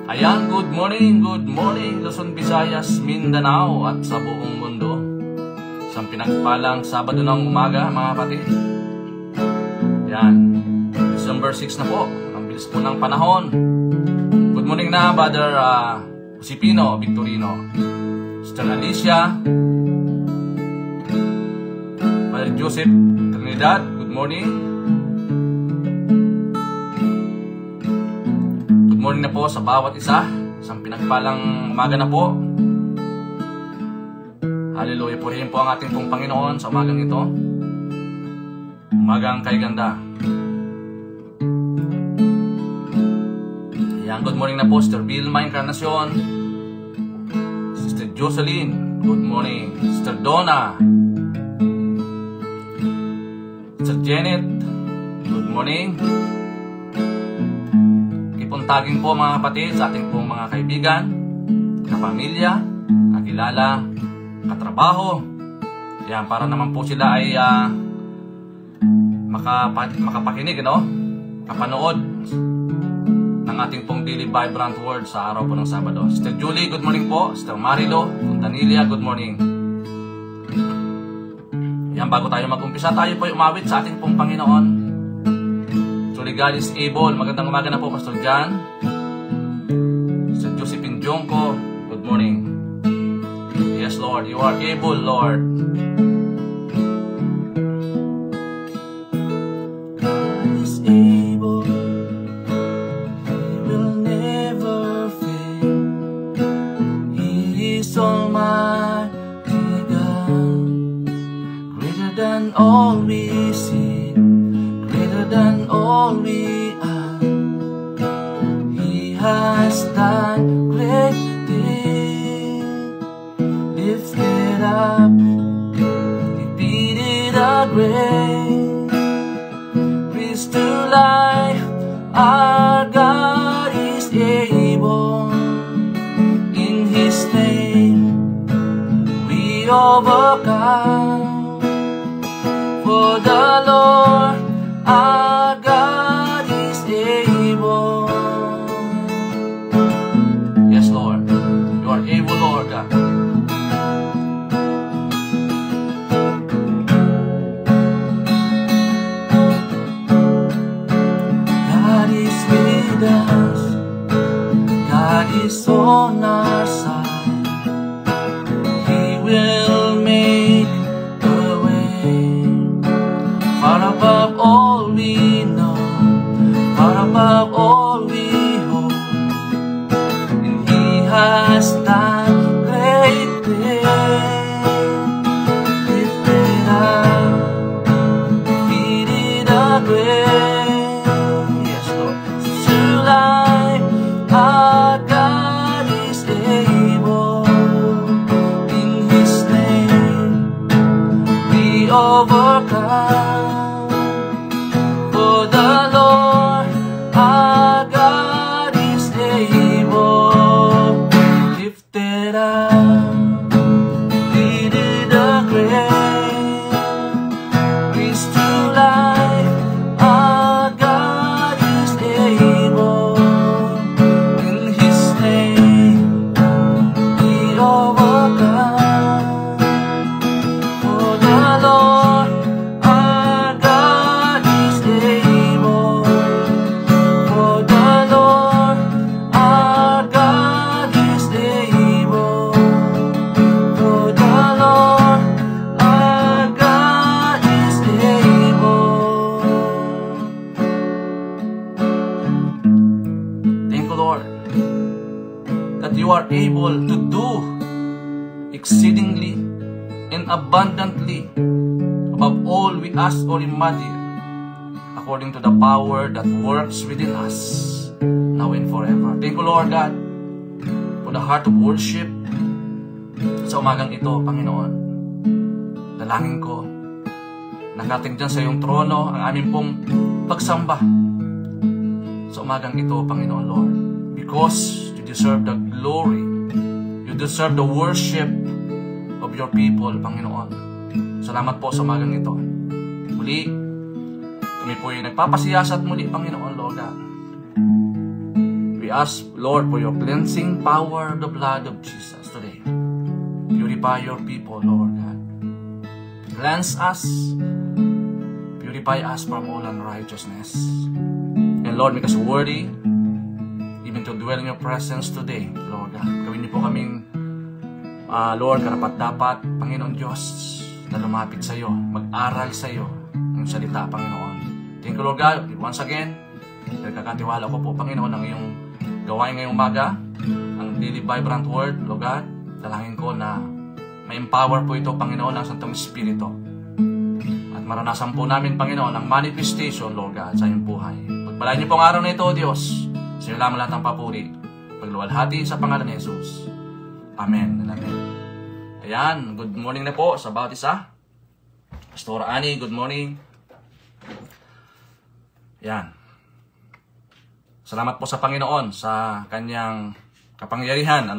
Ayan, good morning Luzon, Visayas, Mindanao at sa buong mundo. Isang pinagpalang Sabado ng umaga mga kapatid. Ayan, December 6 na po. Ang bilis po ng panahon. Good morning na Brother Josepino Victorino, Sister Alicia, Brother Joseph Trinidad, good morning. Good morning na po sa bawat isa. Isang pinagpalang umaga na po. Hallelujah, purihin po ang ating pong Panginoon sa umagang ito. Umagang kay ganda. Yan, good morning na po Sister Vilma Encarnacion, Sister Jocelyn, good morning. Sister Donna, Sister Janet, good morning. Ipuntagin po mga kapatid sa ating pong mga kaibigan, kapamilya, kakilala, katrabaho. Yan, para naman po sila ay makapakinig, kapanood ng ating pong Daily Vibrant Word sa araw po ng Sabado. Sister Julie, good morning po. Sister Marilo, Fontanilia, good morning. Yan, bago tayo mag-umpisa, tayo po umawit sa ating pong Panginoon. God is able. Magandang umaga na po, Pastor John. Sister Josephine Jongko, good morning. Yes, Lord, you are able, Lord. God is able. He will never fail. He is almighty God, greater than all we see, greater than all we are. He has done great things, lifted up, defeated the grave, raised to life. Our God is able. In His name we overcome. For the Lord our God is able. Yes, Lord. You are able, Lord God. God is with us. God is on our side. He will make a way far above all we know, far above all we hope. And He has done great things, lifted up, defeated the grave. Yes, Lord. To life, our God is able. In His name we overcome. You are able to do exceedingly and abundantly above all we ask or imagine, according to the power that works within us, now and forever. Thank you, Lord God, for the heart of worship sa umagang ito, Panginoon. Dalangin ko, nakating dyan sa iyong trono ang aming pong pagsamba sa umagang ito, Panginoon, Lord, because you deserve the glory, you deserve the worship of your people, Panginoon. Salamat po sa umagang ito. Muli, kami po ay nagpapasiyasat muli, Panginoon, Lord God. We We ask, Lord, for your cleansing power, the blood of Jesus today. Purify your people, Lord God. Cleanse us. Purify us from all unrighteousness. And Lord, make us worthy even to dwell in your presence today, Lord God. Gawin niyo po kaming, Lord, karapat-dapat, Panginoon Diyos, na lumapit sa iyo, mag-aral sa iyo ng salita, Panginoon. Thank you, Lord God. Once again, nagkakatiwala ko po, Panginoon, ang iyong gawain ngayong umaga, ang daily vibrant word, Lord God. Dalangin ko na ma-empower po ito, Panginoon, ng Santong Espiritu. At maranasan po namin, Panginoon, ang manifestation, Lord God, sa iyong buhay. Pagpalain niyo pong araw na ito, Diyos. Sa iyo lamang lahat ng papuri. Pagluwalhati sa pangalan ni Jesus. Amen and amen. Ayan, good morning na po sa bawat isa. Pastor Annie, good morning. Ayan. Salamat po sa Panginoon sa kanyang kapangyarihan,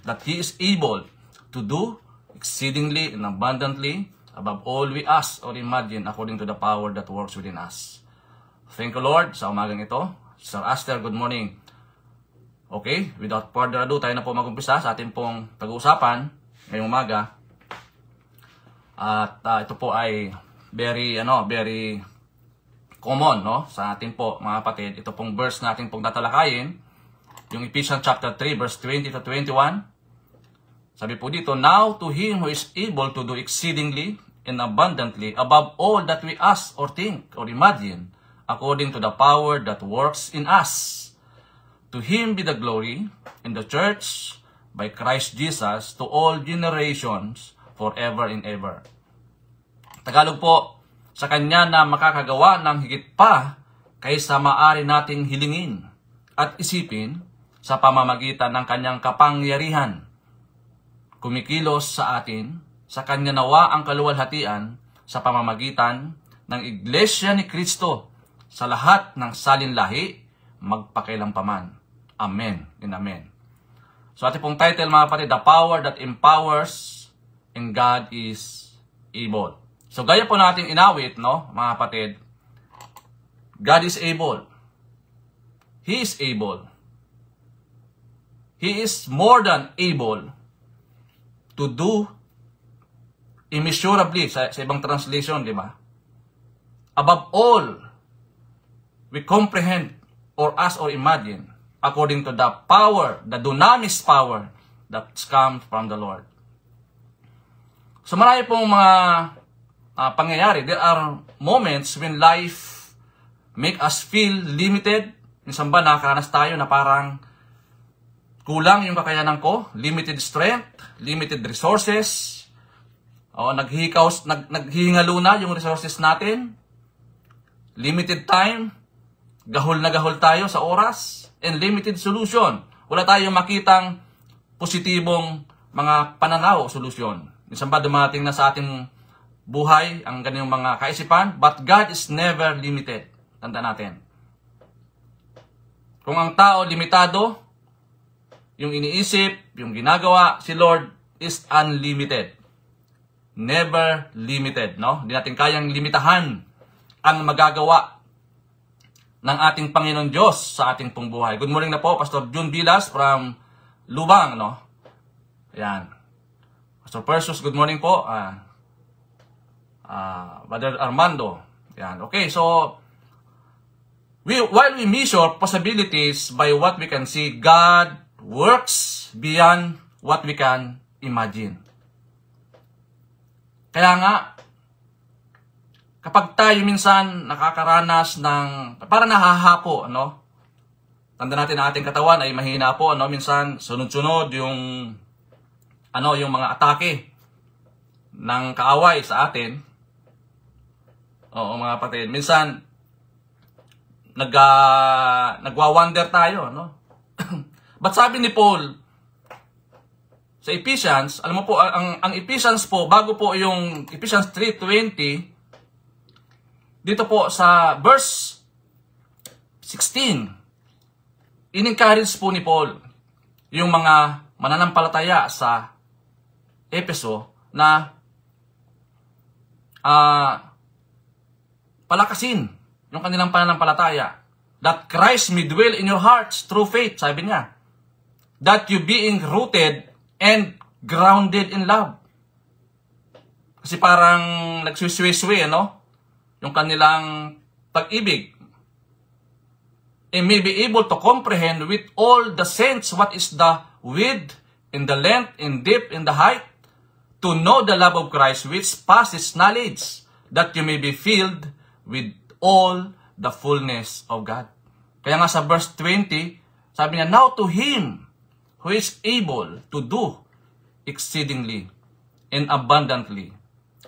that He is able to do exceedingly and abundantly above all we ask or imagine according to the power that works within us. Thank you, Lord, sa umagang ito. Sir Aster, good morning. Okay, without further ado, tayo na po mag-umpisa sa ating pong pag-uusapan ngayong umaga. At ito po ay very common, sa atin po, mga kapatid. Ito pong verse natin pong tatalakayin, yung Ephesians chapter 3, verse 20 to 21. Sabi po dito, now to Him who is able to do exceedingly and abundantly above all that we ask or think or imagine, according to the power that works in us. To Him be the glory in the church by Christ Jesus to all generations forever and ever. Tagalog po, sa Kanya na makakagawa ng higit pa kaysa maaari nating hilingin at isipin sa pamamagitan ng Kanyang kapangyarihan. Kumikilos sa atin, sa Kanya nawa ang kaluwalhatian sa pamamagitan ng Iglesia ni Kristo sa lahat ng salinlahi magpakailanpaman. Amen and amen. So ating pong title, mga kapatid, The Power That Empowers and God is Able. So gaya po natin inawit, mga kapatid, God is able. He is able. He is more than able to do immeasurably, sa ibang translation, di ba? Above all, we comprehend or ask or imagine according to the power, the dunamis power that comes from the Lord. So marami pong mga pangyayari. There are moments when life make us feel limited. Minsan ba nakakaranas tayo na parang kulang yung kakayanan ko, limited strength, limited resources, naghihingalo na yung resources natin, limited time, gahol na gahol tayo sa oras, and limited solution. Wala tayong makitang positibong mga pananaw o solusyon. Minsan ba dumating na sa ating buhay ang ganyung mga kaisipan, but God is never limited. Tanda natin. Kung ang tao limitado, yung iniisip, yung ginagawa, si Lord is unlimited. Never limited, Hindi natin kayang limitahan ang magagawa ng ating Panginoon Diyos sa ating pong buhay. Good morning na po, Pastor June Vilas from Lubang, Ayan. Pastor Persus, good morning po. Brother Armando. Yan. Okay, so while we measure possibilities by what we can see, God works beyond what we can imagine. Kaya nga, kapag tayo minsan nakakaranas ng parang nahahapo, Tanda natin na ating katawan ay mahina po, minsan sunod-sunod yung yung mga atake ng kaaway sa atin. Oo, mga kapatid. Minsan, nagwa-wonder tayo, But sabi ni Paul, sa Ephesians, alam mo po, ang Ephesians po, bago po yung Ephesians 3:20, dito po sa verse 16, in-encourage po ni Paul yung mga mananampalataya sa Efeso na palakasin yung kanilang pananampalataya. that Christ may dwell in your hearts through faith, sabi niya. That you being rooted and grounded in love. Kasi parang nagsuswi-swi, ano? Yung kanilang pag-ibig. And may be able to comprehend with all the saints what is the width, and the length, and depth, and the height, to know the love of Christ which passes knowledge, that you may be filled with all the fullness of God. Kaya nga sa verse 20, sabi niya, now to Him who is able to do exceedingly and abundantly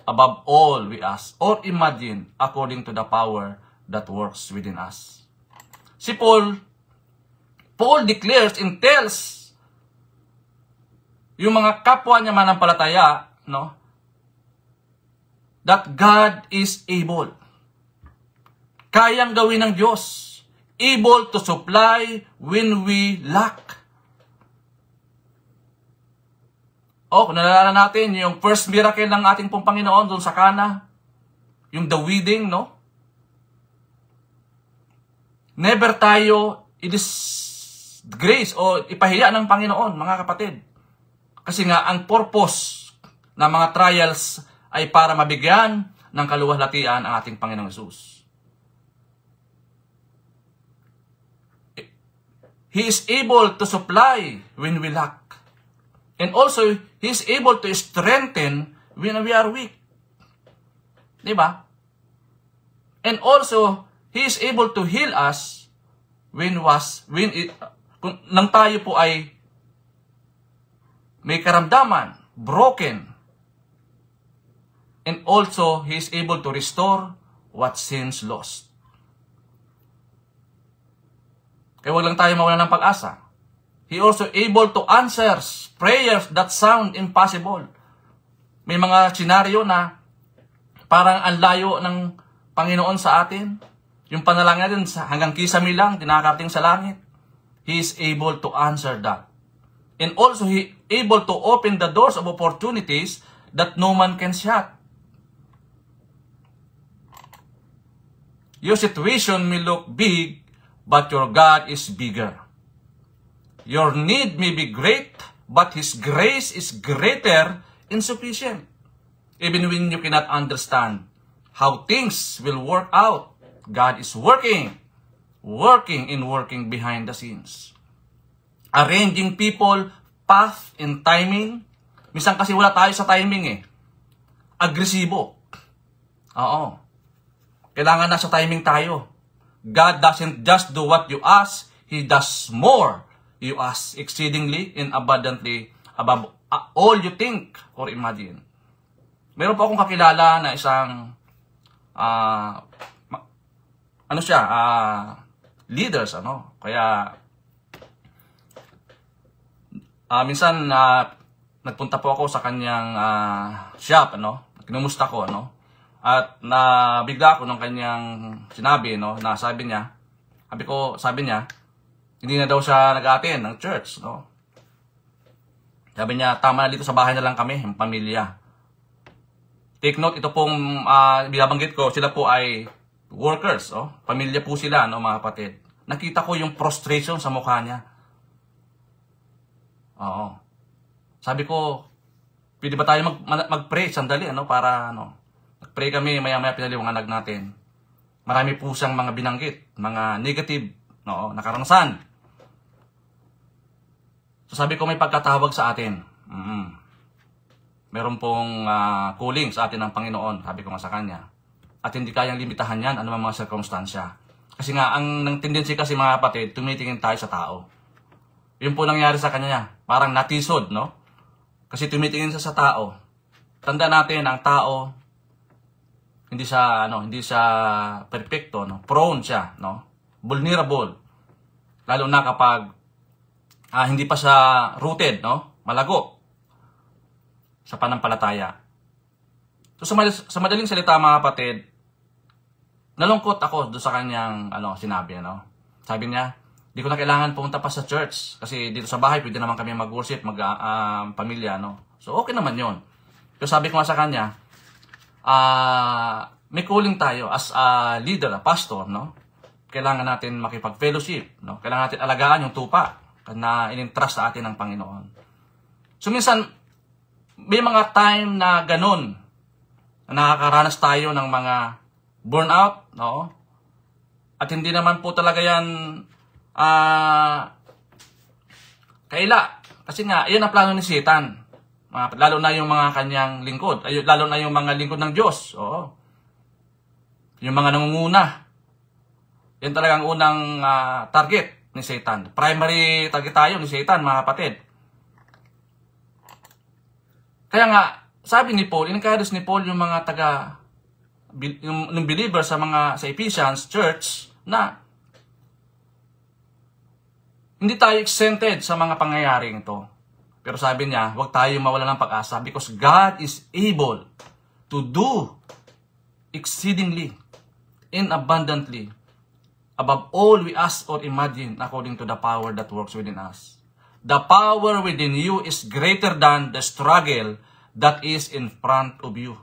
above all we ask or imagine, according to the power that works within us. Si Paul declares and tells yung mga kapwa niya manampalataya, no, that God is able. Kayang gawin ng Diyos. Able to supply when we lack. Kung nalala natin, yung first miracle ng ating pong Panginoon doon sa Cana, yung the wedding, no? Never tayo i-disgrace o ipahiya ng Panginoon, mga kapatid. Kasi nga, ang purpose ng mga trials ay para mabigyan ng kaluwalhatian ang ating Panginoong Hesus. He is able to supply when we lack. And also, He is able to strengthen when we are weak. Diba? And also, He is able to heal us nang tayo po ay may karamdaman, broken. And also, He is able to restore what sins lost. Kaya wag lang tayo mawala ng pag-asa. He also able to answer prayers that sound impossible. May mga senaryo na parang ang layo ng Panginoon sa atin. Yung panalangin natin hanggang kisame lang, dinakating sa langit. He is able to answer that. And also, He able to open the doors of opportunities that no man can shut. Your situation may look big, but your God is bigger. Your need may be great, but His grace is greater and sufficient. Even when you cannot understand how things will work out, God is working behind the scenes. Arranging people, path, and timing. Minsan kasi wala tayo sa timing eh. Agresibo. Oo. Kailangan nasa timing tayo. God doesn't just do what you ask, He does more. You ask exceedingly and abundantly above all you think or imagine. Meron po akong kakilala na isang leaders, ano? Kaya minsan nagpunta po ako sa kanyang shop, ano? Kinumusta ko, ano? At nabigla ako ng kanyang sinabi, no, na sabi niya, hindi na daw siya nag-attend ng church, no. Sabi niya, tama na dito sa bahay na lang kami, yung pamilya. Take note, ito pong binabanggit ko, sila po ay workers, oh. Pamilya po sila, no, mga kapatid. Nakita ko yung frustration sa mukha niya. Oo. Sabi ko, pwede ba tayo mag-pray sandali, ano, para, ano, mag-pray kami, maya-maya pinaliwanag natin. Marami po siyang mga binanggit, mga negative, no, na karanasan. So sabi ko, may pagkatawag sa atin. Meron pong calling sa atin ng Panginoon, sabi ko nga sa kanya. At hindi kayang limitahan yan, ano mga sirkumstansya. Kasi nga, ang tendency kasi mga kapatid, tumitingin tayo sa tao. Yun po nangyari sa kanya, parang natisod, no? Kasi tumitingin siya sa tao. Tanda natin, ang tao, hindi siya perfecto, no? Prone siya, no? Vulnerable. Lalo na kapag hindi pa siya rooted, no? Malago sa panampalataya. So sa madaling salita, mga kapatid, nalungkot ako doon sa kanyang sinabi, no? Sabi niya, di ko na kailangan pumunta pa sa church kasi dito sa bahay pwede naman kami mag-worship, pamilya, no? So okay naman 'yon. Pero sabi ko nga sa kanya, may calling tayo as a leader, a pastor, no? kailangan natin makipag-fellowship. No? Kailangan natin alagaan yung tupa na inintrust sa atin ng Panginoon. So minsan, may mga time na ganun, na nakakaranas tayo ng mga burnout, no? At hindi naman po talaga yan kaila. Kasi nga, iyan ang plano ni Satan. Lalo na yung mga kanyang lingkod. Lalo na yung mga lingkod ng Diyos. Oo. Yung mga nangunguna. Yan talagang unang target ni Satan. Primary target tayo ni Satan, mga kapatid. Kaya nga, sabi ni Paul, in-encourage ni Paul yung mga yung believer sa Ephesians church na hindi tayo exempted sa mga pangyayaring ito. Pero sabi niya, huwag tayo mawala ng pag-asa because God is able to do exceedingly and abundantly above all we ask or imagine according to the power that works within us. The power within you is greater than the struggle that is in front of you.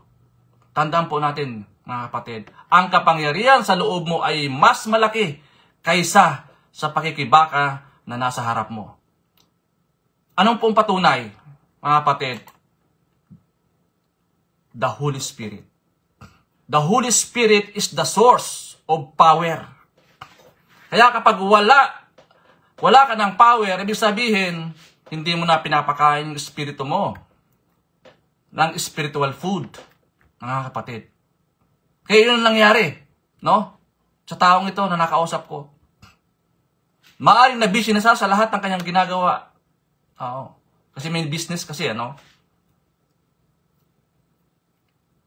Tandaan po natin, mga kapatid, ang kapangyarihan sa loob mo ay mas malaki kaysa sa pakikibaka na nasa harap mo. Anong pong patunay, mga kapatid? The Holy Spirit. The Holy Spirit is the source of power. Kaya kapag wala ka ng power, ibig sabihin, hindi mo na pinapakain yung espiritu mo ng spiritual food, mga kapatid. Kaya yun ang nangyari, no? Sa taong ito na nakausap ko. Maaring na busy na sa lahat ng kanyang ginagawa. Oo. Kasi may business kasi, ano?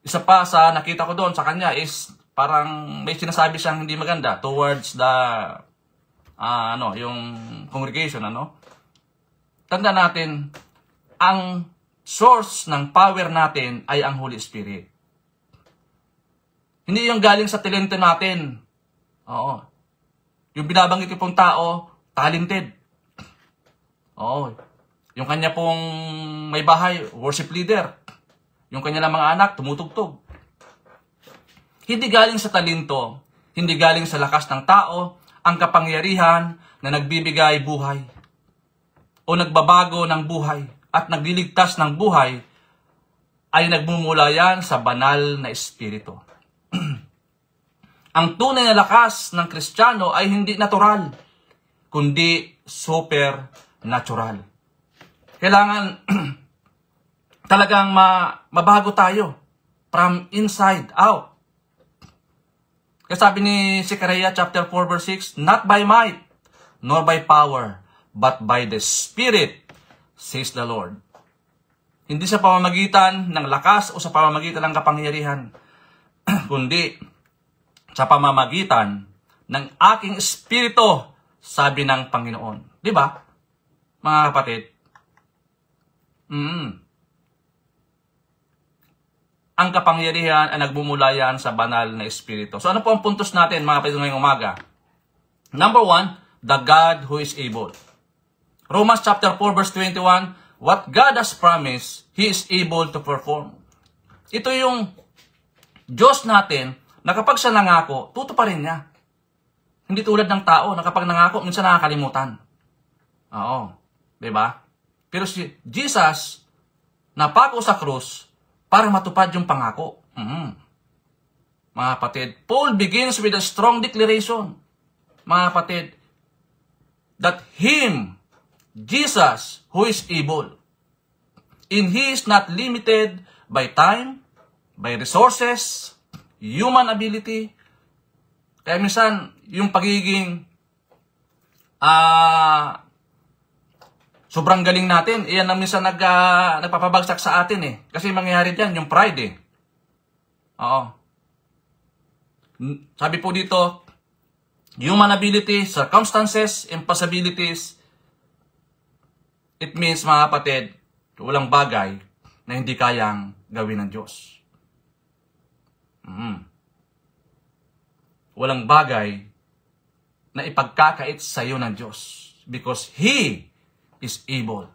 Isa pa sa nakita ko doon sa kanya is parang may sinasabi siyang hindi maganda towards the yung congregation, ano? Tanda natin, ang source ng power natin ay ang Holy Spirit. Hindi yung galing sa talento natin. Oo. Yung binabanggit yung pong tao, talented. Oo. Yung kanya pong may bahay, worship leader. Yung kanya lang mga anak, tumutugtog. Hindi galing sa talento, hindi galing sa lakas ng tao, ang kapangyarihan na nagbibigay buhay o nagbabago ng buhay at nagliligtas ng buhay ay nagmumula yan sa banal na espiritu. Ang tunay na lakas ng Kristiyano ay hindi natural, kundi supernatural. Kailangan talagang mabago tayo from inside out. Kaya sabi ni Zechariah chapter 4 verse 6, not by might, nor by power, but by the Spirit, says the Lord. Hindi sa pamamagitan ng lakas o sa pamamagitan ng kapangyarihan, kundi sa pamamagitan ng aking espiritu, sabi ng Panginoon. Di ba, mga kapatid? Ang kapangyarihan ay nagbumula yan sa banal na espiritu. So ano po ang puntos natin, mga kapatid, ngayong umaga? Number 1, the God who is able. Romans chapter 4 verse 21, what God has promised, He is able to perform. Ito yung Diyos natin na kapag siya nangako, tutuparin niya. Hindi tulad ng tao na kapag nangako, minsan nakakalimutan. Oo. Diba? Pero si Jesus, napako sa krus para matupad yung pangako. Mga kapatid, Paul begins with a strong declaration. Mga kapatid, that Him, Jesus, who is able, and He is not limited by time, by resources, human ability. Kaya minsan, yung pagiging sobrang galing natin, iyan na minsan nagpapabagsak sa atin eh. Kasi mangyayari dyan, yung pride eh. Oo. Sabi po dito, human ability, circumstances, impossibilities, it means, mga kapatid, walang bagay na hindi kayang gawin ng Diyos. Walang bagay na ipagkakait sa iyo ng Diyos. Because He is able.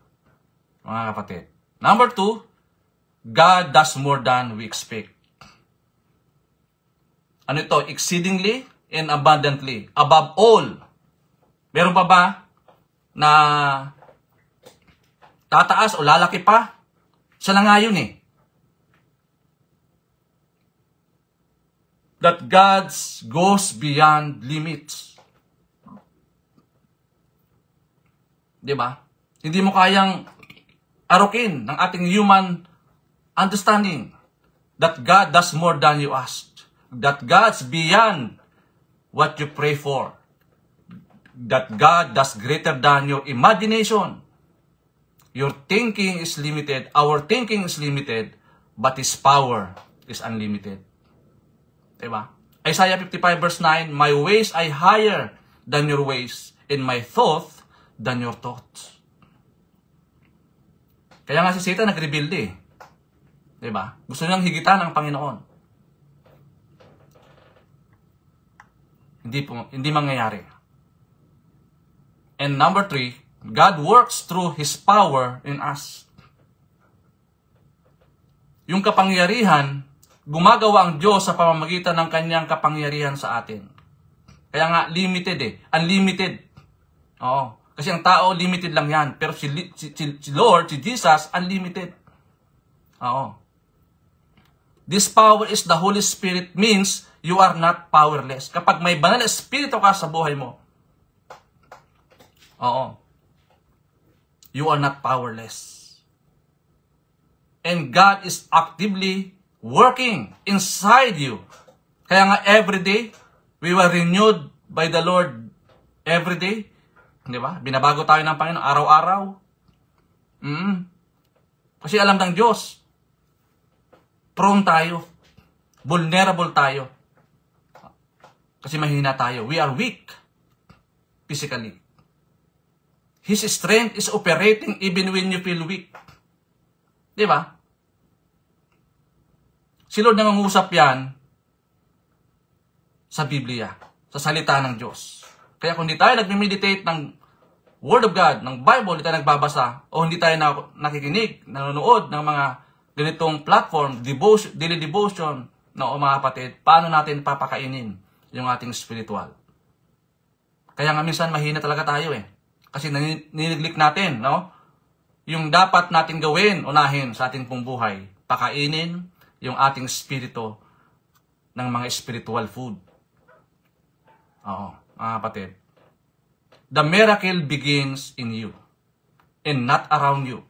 Mga kapatid. Number 2, God does more than we expect. Ano ito? Exceedingly and abundantly. Above all. Meron pa ba na tataas o lalaki pa? Siya na nga yun eh. That God goes beyond limits. Diba? Hindi mo kayang arukin ng ating human understanding that God does more than you ask. That God's beyond what you pray for. That God does greater than your imagination. Your thinking is limited. Our thinking is limited. But His power is unlimited. Diba? Isaiah 55 verse 9, my ways are higher than your ways, and my thoughts than your thoughts. Kaya nga si Satan nag-rebuild eh. Diba? Gusto niyang higitan ang Panginoon. Hindi mangyayari. And number 3, God works through His power in us. Yung kapangyarihan, gumagawa ang Diyos sa pamamagitan ng kanyang kapangyarihan sa atin. Kaya nga, limited eh. Unlimited. Oo. Kasi ang tao, limited lang yan. Pero si Lord, si Jesus, unlimited. Oo. This power is the Holy Spirit means you are not powerless. Kapag may banal na espiritu ka sa buhay mo, oo, you are not powerless. And God is actively working inside you. Kaya nga every day, we were renewed by the Lord every day. Di ba? Binabago tayo ng Panginoon araw-araw. Kasi alam ng Diyos, prone tayo. Vulnerable tayo. Kasi mahina tayo. We are weak physically. His strength is operating even when you feel weak. Di ba? Si Lord nangungusap yan sa Biblia, sa salita ng Diyos. Kaya kung hindi tayo nagme-meditate ng Word of God, ng Bible, hindi tayo nagbabasa, o hindi tayo nakikinig, nanonood ng mga ganitong platform, daily devotion, o mga kapatid, paano natin papakainin yung ating spiritual? Kaya nga minsan mahina talaga tayo eh. Kasi ninineglect natin, no? Yung dapat natin gawin, unahin sa ating pong buhay, pakainin yung ating spirito ng mga spiritual food. Oo, mga kapatid. The miracle begins in you and not around you.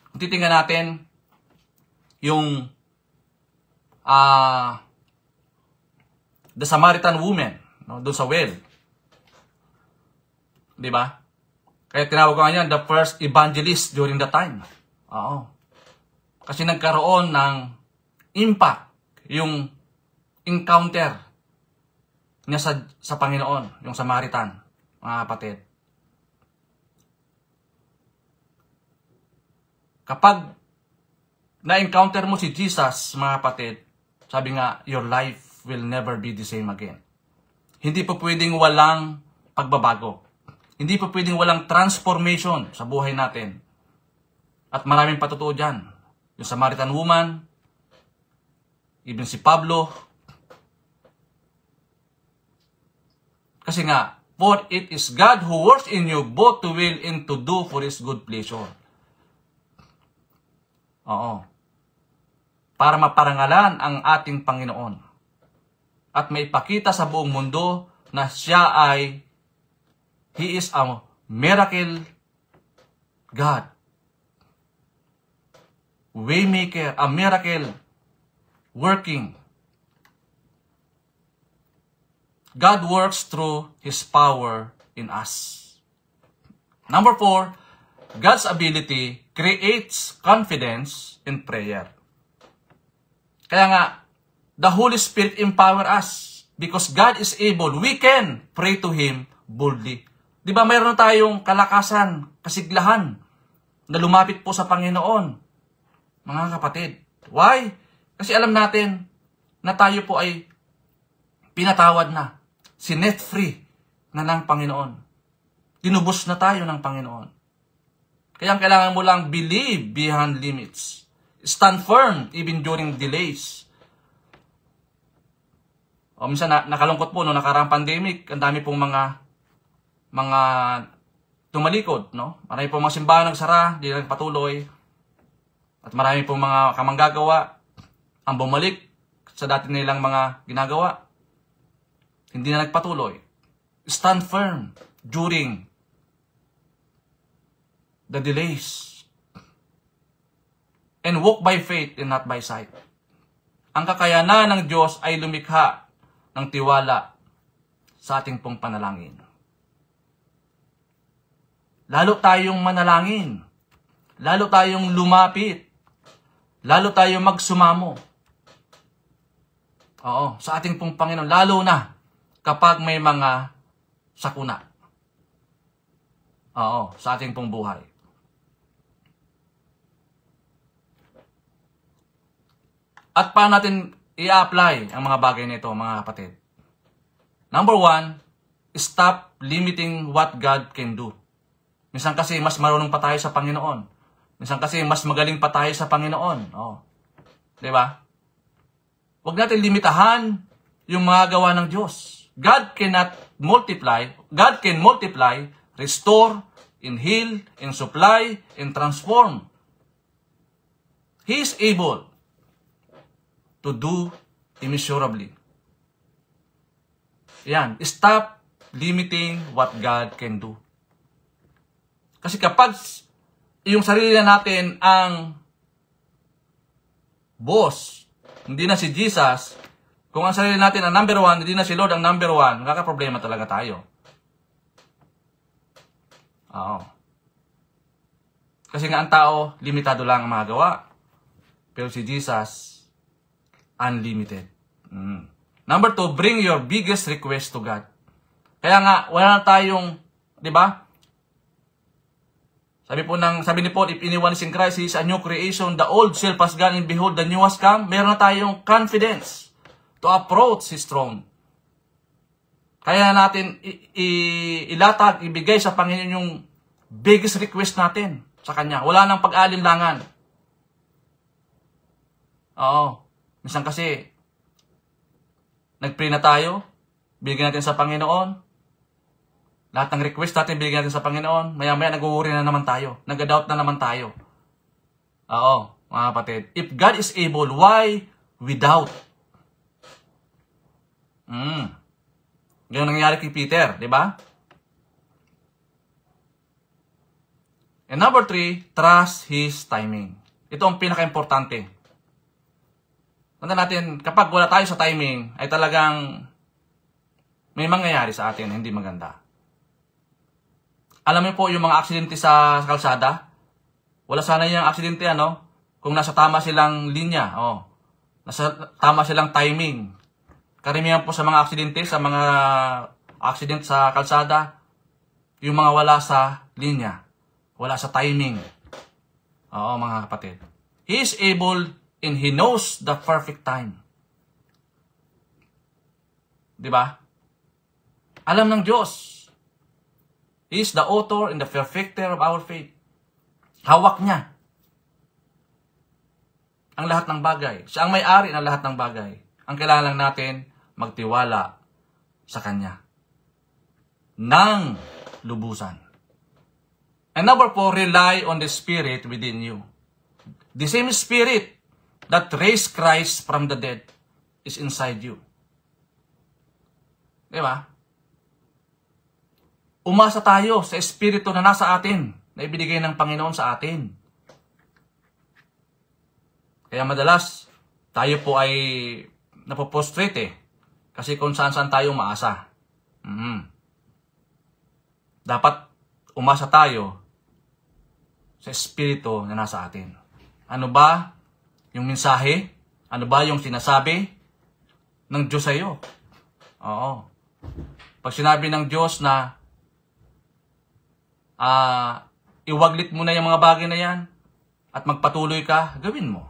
Kung titingnan natin yung the Samaritan woman, no, doon sa well. Di ba? Kaya tinawag ko nga yan, the first evangelist during the time. Oo. Kasi nagkaroon ng impact yung encounter niya sa Panginoon, yung Samaritan, mga kapatid. Kapag na-encounter mo si Jesus, mga kapatid, sabi nga, your life will never be the same again. Hindi po pwedeng walang pagbabago. Hindi po pwedeng walang transformation sa buhay natin. At maraming patutuo dyan. Yung Samaritan woman, even si Pablo. Kasi nga, for it is God who works in you both to will and to do for His good pleasure. Oo. Para maparangalan ang ating Panginoon. At maipakita sa buong mundo na siya ay He is a miracle God. Waymaker, a miracle working. God works through His power in us. Number 4, God's ability creates confidence in prayer. Kaya nga, the Holy Spirit empower us because God is able. We can pray to Him boldly. Di ba mayroon tayong kalakasan, kasiglahan na lumapit po sa Panginoon, mga kapatid. Why? Kasi alam natin na tayo po ay pinatawad na. Sinet free na ng Panginoon. Tinubos na tayo ng Panginoon. Kaya ang kailangan mo lang believe beyond limits. Stand firm even during delays. O minsan nakalungkot po no nakaraang pandemic, ang dami pong mga tumalikod, no? Marami pong mga simbahan nagsara, di nagpatuloy. At marami pong mga kamanggagawa ang bumalik sa dati nilang mga ginagawa. Hindi na nagpatuloy. Stand firm during the delays. And walk by faith and not by sight. Ang kakayanan ng Diyos ay lumikha ng tiwala sa ating pong panalangin. Lalo tayong manalangin. Lalo tayong lumapit. Lalo tayong magsumamo. Oo, sa ating pong Panginoon. Lalo na kapag may mga sakuna. Oo, sa ating pong buhay. At paano natin i-apply ang mga bagay nito, mga kapatid? Number 1, stop limiting what God can do. Minsan kasi mas marunong pa tayo sa Panginoon. Minsan kasi mas magaling pa tayo sa Panginoon. Oh. 'Di ba? Huwag natin limitahan yung mga gawa ng Diyos. God cannot multiply. God can multiply, restore, and heal, and supply, and transform. He is able to do immeasurably. Yan. Stop limiting what God can do. Kasi kapag yung sarili natin ang boss, hindi na si Jesus, kung ang sarili natin ang number 1, hindi na si Lord ang number 1, magkakaproblema talaga tayo. Oo. Kasi nga ang tao, limitado lang ang mga gawa. Pero si Jesus, unlimited. Number 2, bring your biggest request to God. Kaya nga, wala na tayong, di ba? Sabi ni Paul, if anyone is in Christ, he is a new creation. The old self has gone and behold, the new has come. Meron na tayong confidence to approach His throne. Kaya natin ilatag, ibigay sa Panginoon yung biggest request natin sa Kanya. Wala nang pag-alinlangan. Oo. Minsan kasi, nag-pray na tayo, bigyan natin sa Panginoon. Lahat ng request natin, bigyan natin sa Panginoon. Maya-maya, nag-uuri na naman tayo. Nag-doubt na naman tayo. Oo, mga kapatid. If God is able, why we doubt? Ganyan nangyari kay Peter, di ba? And number 3, trust His timing. Ito ang pinaka-importante. Tanda natin, kapag wala tayo sa timing, ay talagang may mangyayari sa atin na hindi maganda. Alam niyo po yung mga aksidente sa kalsada? Wala sana yung aksidente, ano? Kung nasa tama silang linya, nasa tama silang timing. Karamihan po sa mga aksidente, sa mga accident sa kalsada, yung mga wala sa linya, wala sa timing. Oo, mga kapatid. He is able and He knows the perfect time. Diba? Alam ng Diyos. He is the author and the perfecter of our faith. Hawak niya ang lahat ng bagay. Siya ang may-ari ng lahat ng bagay. Ang kailangan lang natin, magtiwala sa Kanya. Nang lubusan. And number 4, rely on the Spirit within you. The same Spirit that raised Christ from the dead is inside you. Diba? Umasa tayo sa Espiritu na nasa atin, na ibinigay ng Panginoon sa atin. Kaya madalas, tayo po ay napoprostrate kasi kung saan-saan tayo umaasa. Dapat umasa tayo sa Espiritu na nasa atin. Ano ba yung mensahe? Ano ba yung sinasabi ng Diyos sa iyo? Oo. Pag sinabi ng Diyos na iwaglit mo na yung mga bagay na yan at magpatuloy ka, gawin mo.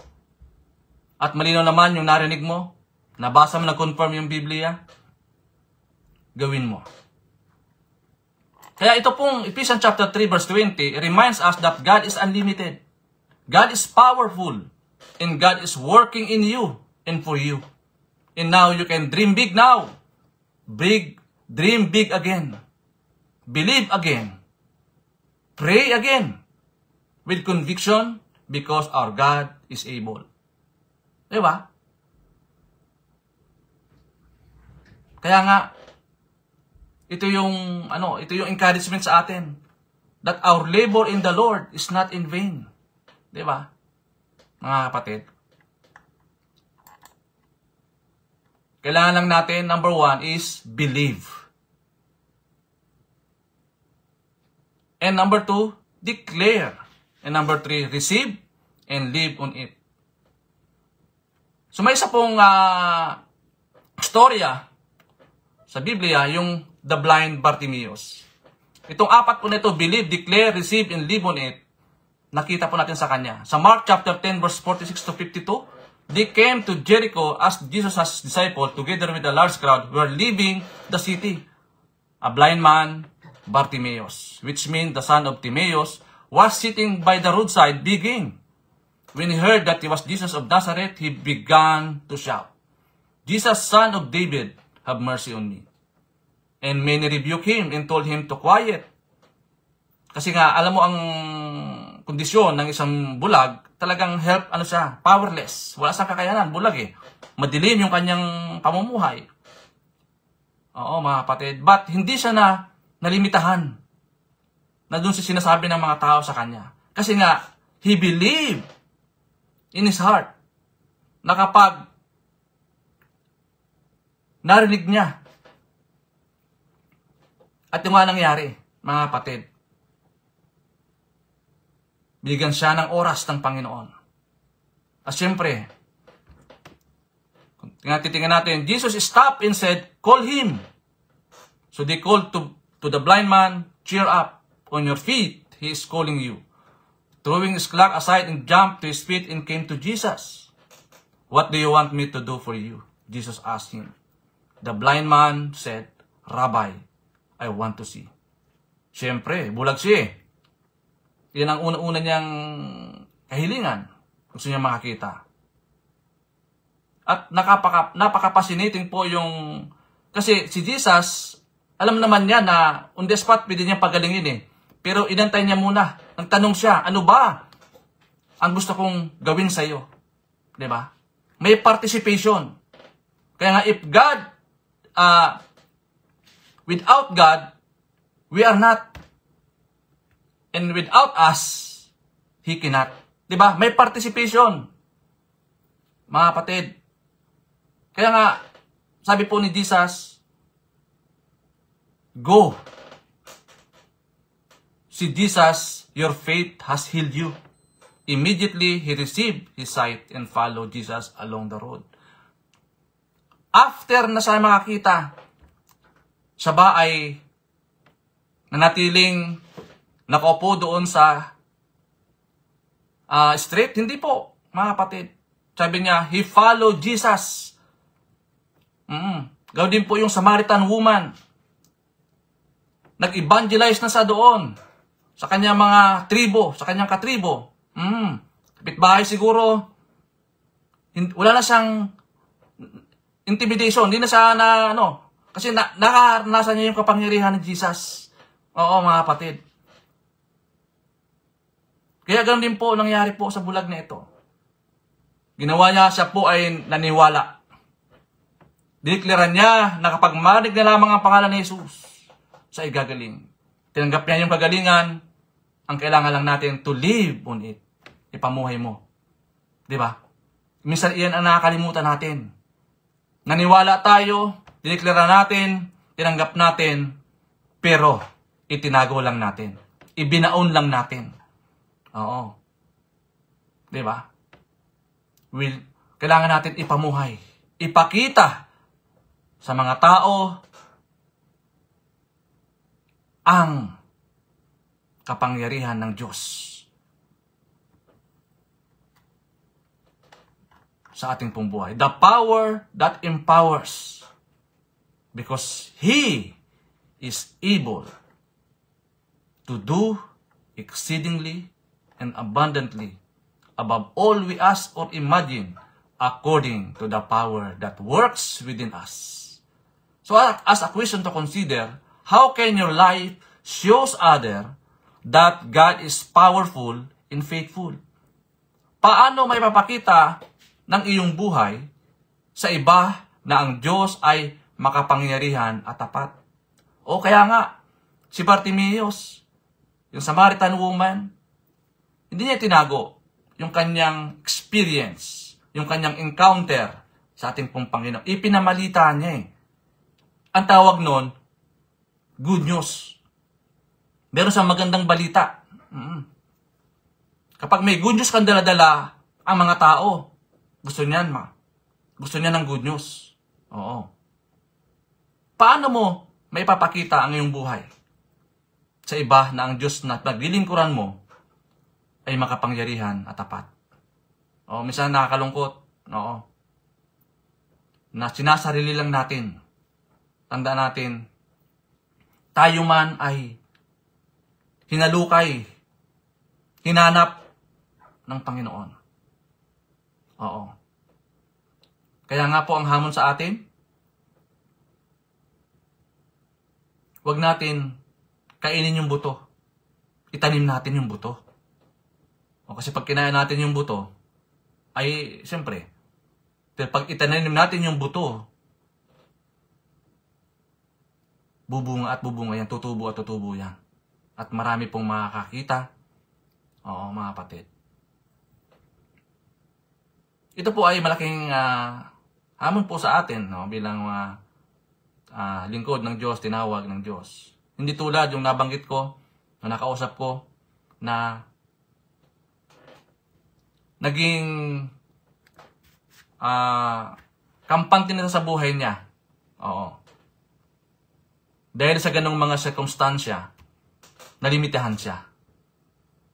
At malinaw naman yung narinig mo, nabasa mo, na-confirm yung Biblia, gawin mo. Kaya ito pong Ephesians chapter 3 verse 20 reminds us that God is unlimited. God is powerful. And God is working in you and for you. And now you can dream big now. Dream big again. Believe again. Pray again. With conviction, because our God is able. Diba? Kaya nga, ito yung encouragement sa atin. That our labor in the Lord is not in vain. Diba? Mga kapatid. Kailangan lang natin, number 1 is believe. And number 2, declare. And number 3, receive and live on it. So may isa pong storya sa Biblia, yung the blind Bartimaeus. Itong 4 po na ito, believe, declare, receive, and live on it, nakita po natin sa kanya. Sa Mark chapter 10 verse 46 to 52, they came to Jericho as Jesus and his disciples, together with a large crowd, were leaving the city. A blind man, Bartimaeus, which means the son of Timaeus, was sitting by the roadside begging. When he heard that he was Jesus of Nazareth, he began to shout, Jesus, son of David, have mercy on me. And many rebuked him and told him to quiet. Kasi nga, alam mo ang kondisyon ng isang bulag, talagang powerless. Wala siyang kakayanan, bulag eh. Madilim yung kanyang pamumuhay. Oo, mga kapatid. But hindi siya nalimitahan na doon siya sinasabi ng mga tao sa kanya. Kasi nga, he believed in his heart na kapag narinig niya at yung nga nangyari, mga kapatid, bigyan siya ng oras ng Panginoon. At syempre, kung titingnan natin, Jesus stopped and said, call him. So they called to the blind man, cheer up, on your feet, he is calling you. Throwing his cloak aside and jumped to his feet and came to Jesus. What do you want me to do for you? Jesus asked him. The blind man said, Rabbi, I want to see. Syempre, bulag siya eh. Yan ang una-una niyang kahilingan. Gusto niya makakita. At napaka-fascinating po yung... Kasi si Jesus, alam naman niya na on the spot pwede niya pagalingin eh. Pero inantay niya muna. Nagtanong siya, ano ba ang gusto kong gawin sa iyo? Diba? May participation. Kaya nga if God, without God, we are not. And without us, He cannot. Diba? May participation. Mga kapatid. Kaya nga, sabi po ni Jesus, go. Si Jesus, your faith has healed you. Immediately, he received his sight and followed Jesus along the road. After na siya makakita, siya ba ay nanatiling nakaupo doon sa street? Hindi po, mga kapatid. Sabi niya, he followed Jesus. Gawin din po yung Samaritan woman. Nag-evangelize na sa doon. Sa kanyang mga tribo, sa kanyang katribo. Kapitbahay siguro. Wala na siyang intimidation. Hindi na siya kasi nakaranasan niya yung kapangyarihan ng Jesus. Oo, mga kapatid. Kaya ganoon din po nangyari po sa bulag na ito. Ginawa niya, siya po ay naniwala. Dinikleran niya na kapag marinig na lamang ang pangalan ni Jesus, siya ay gagaling. Tinanggap niya yung kagalingan. Ang kailangan lang natin to live on it. Ipamuhay mo. Diba? Minsan iyan ang nakakalimutan natin. Naniwala tayo, dinikleran natin, tinanggap natin, pero itinago lang natin. Ibinaon lang natin. Oo. Diba? Kailangan natin ipamuhay. Ipakita sa mga tao ang kapangyarihan ng Diyos sa ating pong buhay. The power that empowers. Because He is able to do exceedingly and abundantly above all we ask or imagine according to the power that works within us. So as a question to consider, how can your life shows other that God is powerful and faithful? Paano may papakita ng iyong buhay sa iba na ang Diyos ay makapangyarihan at tapat? O kaya nga, si Bartimeus, yung Samaritan woman, hindi niya tinago yung kanyang experience, yung kanyang encounter sa ating pong Panginoon. Ipinamalita niya eh. Ang tawag nun, good news. Meron siyang magandang balita. Kapag may good news kang dala-dala, ang mga tao, gusto niyan ng good news. Oo. Paano mo may papakita ang iyong buhay sa iba na ang Diyos na naglilingkuran mo ay makapangyarihan at tapat? Oo, minsan nakakalungkot. Oo. Na sinasarili lang natin. Tandaan natin, tayo man ay hinalukay, hinanap ng Panginoon. Oo. Kaya nga po ang hamon sa atin, huwag natin kainin yung buto. Itanim natin yung buto. O kasi pag kinain natin yung buto, ay siyempre, pag itanim natin yung buto, bubunga at bubunga yan, tutubo at tutubo yan. At marami pong makakakita. Oo, mga kapatid. Ito po ay malaking hamon po sa atin, no? Bilang lingkod ng Diyos, tinawag ng Diyos. Hindi tulad yung nabanggit ko, na nakausap ko, na naging kampante na sa buhay niya. Oo. Dahil sa ganong mga sirkumstansya, nalimitahan siya.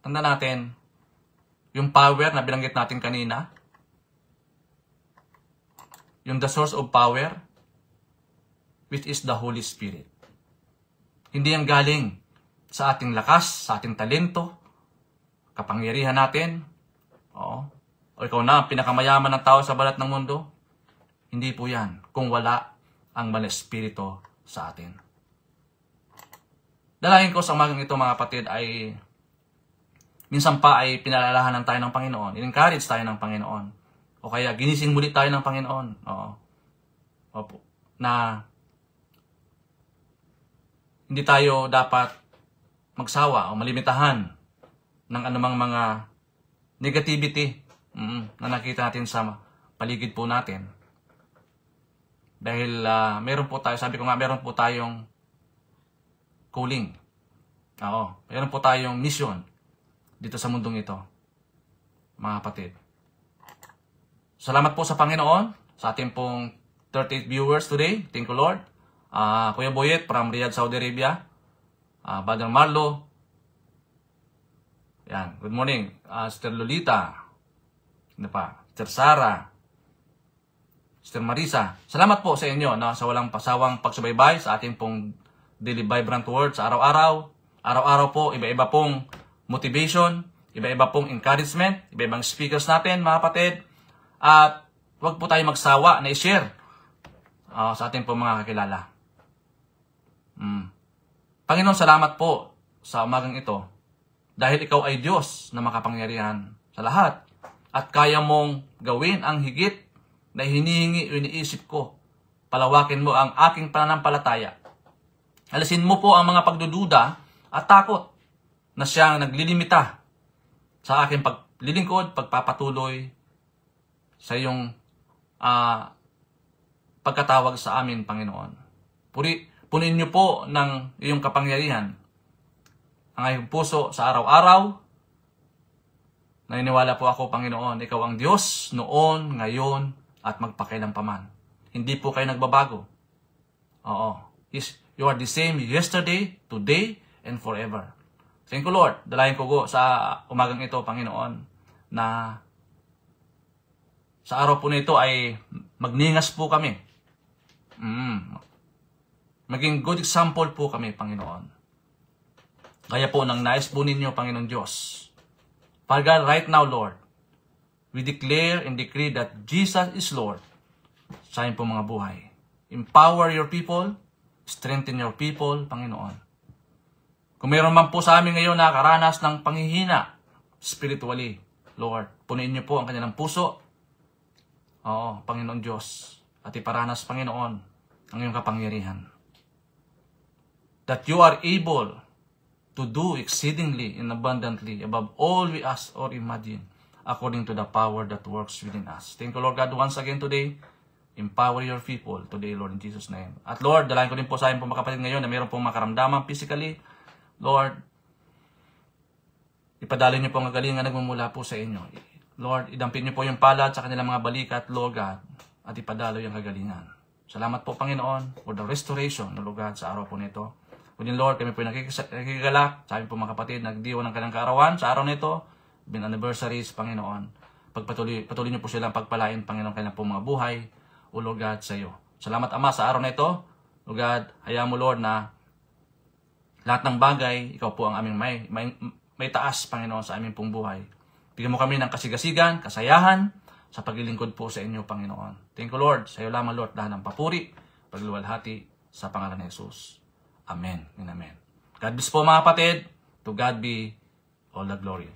Tanda natin, yung power na binanggit natin kanina, yung the source of power, which is the Holy Spirit. Hindi yan galing sa ating lakas, sa ating talento, kapangyarihan natin. Oo. O ikaw na, ang pinakamayaman ng tao sa balat ng mundo. Hindi po yan kung wala ang Banal Espiritu sa atin. Dalangin ko sa umagang ito, mga kapatid, ay minsan pa ay pinalalahanan tayo ng Panginoon. In-encourage tayo ng Panginoon. O kaya ginising muli tayo ng Panginoon. Oo. Opo. Na hindi tayo dapat magsawa o malimitahan ng anumang mga negativity na nakita natin sa paligid po natin. Dahil meron po tayo, sabi ko nga, meron po tayong calling. Oo. Meron po tayong mission dito sa mundong ito, mga kapatid. Salamat po sa Panginoon, sa ating pong 38 viewers today. Thank you, Lord. Kuya Boyet from Riyadh, Saudi Arabia. Brother Marlo. Yan. Good morning. Sister Lolita. Ano pa? Sister Sara. Sister Marisa. Salamat po sa inyo, no, sa walang pasawang pagsubaybay sa ating pong Daily Vibrant Words araw-araw. Araw-araw po, iba-iba pong motivation, iba-iba pong encouragement, iba-ibang speakers natin, mga kapatid. At huwag po tayo magsawa na i-share sa ating pong mga kakilala. Panginoon, salamat po sa umagang ito. Dahil ikaw ay Diyos na makapangyarihan sa lahat. At kaya mong gawin ang higit na hinihingi o iniisip ko. Palawakin mo ang aking pananampalataya. Alisin mo po ang mga pagdududa at takot na siyang naglilimita sa aking paglilingkod, pagpapatuloy sa iyong pagkatawag sa amin, Panginoon. Punin niyo po ng iyong kapangyarihan ang iyong puso sa araw-araw. Naniniwala po ako, Panginoon, ikaw ang Diyos noon, ngayon, at magpakailanpaman. Hindi po kayo nagbabago. Oo. You are the same yesterday, today, and forever. Thank you, Lord. Dalayan ko sa umagang ito, Panginoon, na sa araw po nito ay magningas po kami. Maging good example po kami, Panginoon. Kaya po, nang nais po ninyo, Panginoon Diyos. Father God, right now, Lord, We declare and decree that Jesus is Lord sa inyong pong mga buhay. Empower your people, strengthen your people, Panginoon. Kung mayroon man po sa amin ngayon nakaranas ng panghihina spiritually, Lord, punuin niyo po ang kanilang puso. Oo, Panginoon Diyos, at iparanas, Panginoon, ang iyong kapangyarihan. That you are able to do exceedingly and abundantly above all we ask or imagine, according to the power that works within us. Thank you, Lord God, once again today. Empower your people today, Lord, in Jesus' name. At Lord, dalayan ko din po sa amin po mga kapatid ngayon na mayroon pong makaramdaman physically. Lord, ipadali niyo po ang kagalingan na nagmumula po sa inyo. Lord, idampin niyo po yung palad sa kanilang mga balikat, Lord God, at ipadalo yung kagalingan. Salamat po, Panginoon, for the restoration, Lord God, sa araw po nito. Kunin, Lord, kami po yung nakikigalak. Sa amin po mga kapatid, nagdiwan ng kanilang kaarawan sa araw nito. Bin anniversaries, Panginoon. Patuloy niyo po silang pagpalain, Panginoon, kanilang po mga buhay. O Lord God, sa iyo. Salamat, Ama, sa araw na ito. Lord God, hayaan mo, Lord, na lahat ng bagay, ikaw po ang aming may taas, Panginoon, sa aming pong buhay. Bigyan mo kami ng kasigasigan, kasayahan, sa paglilingkod po sa inyo, Panginoon. Thank you, Lord. Sa iyo lamang, Lord, lahat ng papuri, pagluwalhati, sa pangalan ni Jesus. Amen and amen. God bless po, mga kapatid. To God be all the glory.